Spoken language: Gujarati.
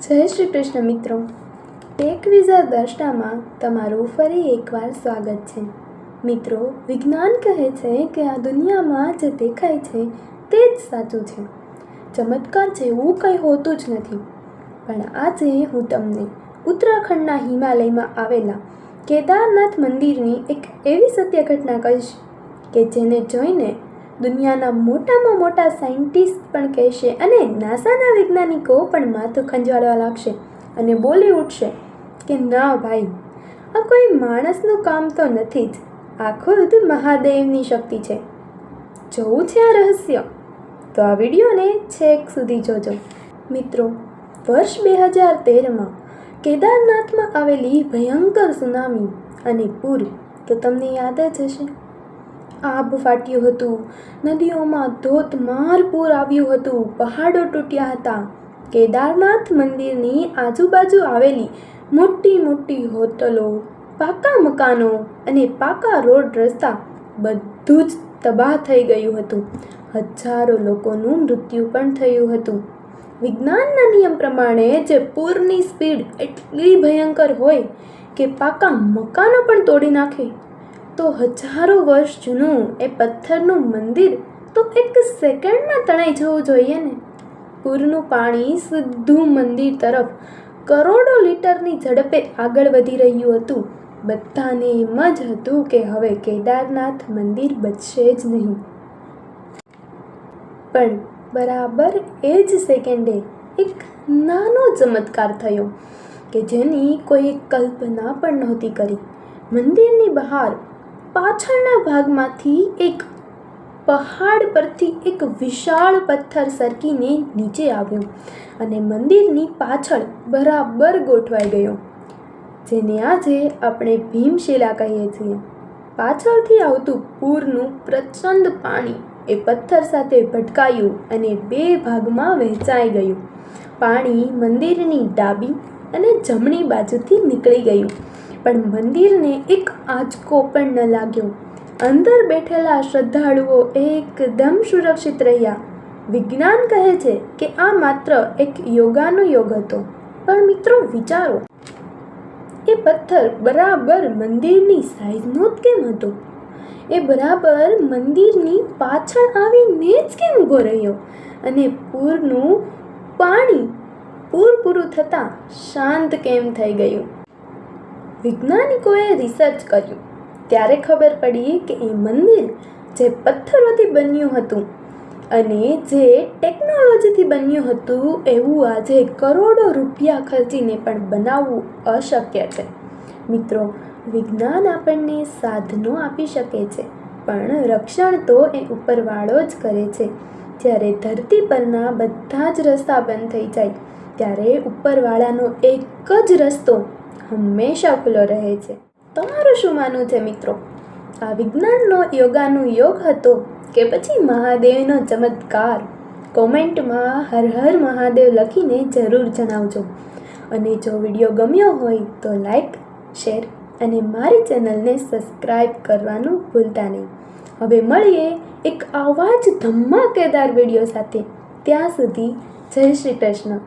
જય શ્રી કૃષ્ણ મિત્રો. ટેક વિઝા દર્શનામાં તમારું ફરી એકવાર સ્વાગત છે. મિત્રો, વિજ્ઞાન કહે છે કે આ દુનિયામાં જે દેખાય છે તે જ સાચું છે. ચમત્કાર જેવું કંઈ હોતું જ નથી. પણ આજે હું તમને ઉત્તરાખંડના હિમાલયમાં આવેલા કેદારનાથ મંદિરની એક એવી સત્ય ઘટના કહીશ કે જેને જોઈને દુનિયાના મોટામાં મોટા સાયન્ટિસ્ટ પણ કહેશે અને નાસાના વૈજ્ઞાનિકો પણ માથું ખંજવાળવા લાગશે અને બોલી ઉઠશે કે ના ભાઈ, આ કોઈ માણસનું કામ તો નથી જ, આ ખુદ મહાદેવની શક્તિ છે. જોવું છે આ રહસ્ય? તો આ વિડીયોને છેક સુધી જોજો. મિત્રો, વર્ષ 2013માં કેદારનાથમાં આવેલી ભયંકર સુનામી અને પૂર તો તમને યાદ જ હશે. આબ ફાટ્યું હતું, નદીઓમાં ધોધમાર પૂર આવ્યું હતું, પહાડો તૂટ્યા હતા. કેદારનાથ મંદિરની આજુબાજુ આવેલી મોટી મોટી હોટલો, પાકા મકાનો અને પાકા રોડ રસ્તા બધું જ તબાહ થઈ ગયું હતું. હજારો લોકોનું મૃત્યુ પણ થયું હતું. વિજ્ઞાનના નિયમ પ્રમાણે જે પૂરની સ્પીડ એટલી ભયંકર હોય કે પાકા મકાનો પણ તોડી નાખે, તો હજારો વર્ષ જૂનું એ પથ્થરનું મંદિર તો એક સેકન્ડમાં તણાઈ જવું જોઈએ ને. પૂરનું પાણી સીધું મંદિર તરફ કરોડો લીટરની ઝડપે આગળ વધી રહ્યું હતું. બધાને એમ જ હતું કે હવે કેદારનાથ મંદિર બચશે જ નહીં. પણ બરાબર એ જ સેકન્ડે એક નાનો ચમત્કાર થયો કે જેની કોઈએ કલ્પના પણ નહોતી કરી. મંદિરની બહાર પાછળના ભાગમાંથી એક પહાડ પરથી એક વિશાળ પથ્થર સરકીને નીચે આવ્યો અને મંદિરની પાછળ બરાબર ગોઠવાઈ ગયો, જેને આજે આપણે ભીમશિલા કહીએ છીએ. પાછળથી આવતું પૂરનું પ્રચંડ પાણી એ પથ્થર સાથે ભટકાયું અને બે ભાગમાં વહેંચાઈ ગયું. પાણી મંદિરની ડાબી અને જમણી બાજુથી નીકળી ગયું, પણ મંદિરને એક આંચકો પણ ન લાગ્યો. અંદર બેઠેલા શ્રદ્ધાળુઓ એકદમ સુરક્ષિત રહ્યા. વિજ્ઞાન કહે છે કે આ માત્ર એક યોગાનો યોગ હતો. પણ મિત્રો વિચારો, એ પથ્થર બરાબર મંદિરની સાઈઝનો જ કેમ હતો? એ બરાબર મંદિરની પાછળ આવીને જ કેમ ઊભો રહ્યો? અને પૂરનું પાણી પૂરું થતાં શાંત કેમ થઈ ગયું? વૈજ્ઞાનિકોએ રિસર્ચ કર્યું ત્યારે ખબર પડી કે એ મંદિર જે પથ્થરોથી બન્યું હતું અને જે ટેકનોલોજીથી બન્યું હતું એવું આજે કરોડો રૂપિયા ખર્ચીને પણ બનાવવું અશક્ય છે. મિત્રો, વિજ્ઞાન આપણને સાધનો આપી શકે છે, પણ રક્ષણ તો એ ઉપરવાળો જ કરે છે. જ્યારે ધરતી પરના બધા જ રસ્તા બંધ થઈ જાય ત્યારે ઉપરવાળાનો એક જ રસ્તો હંમેશા ખુલ્લો રહે છે. તમારું શું માનવું છે મિત્રો? આ વિજ્ઞાનનો યોગાનું યોગ હતો કે પછી મહાદેવનો ચમત્કાર? કોમેન્ટમાં હર હર મહાદેવ લખીને જરૂર જણાવજો. અને જો વિડીયો ગમ્યો હોય તો લાઈક, શેર અને મારી ચેનલને સબસ્ક્રાઈબ કરવાનું ભૂલતા નહીં. હવે મળીએ એક આવા જ ધમાકેદાર વિડીયો સાથે. ત્યાં સુધી જય શ્રી કૃષ્ણ.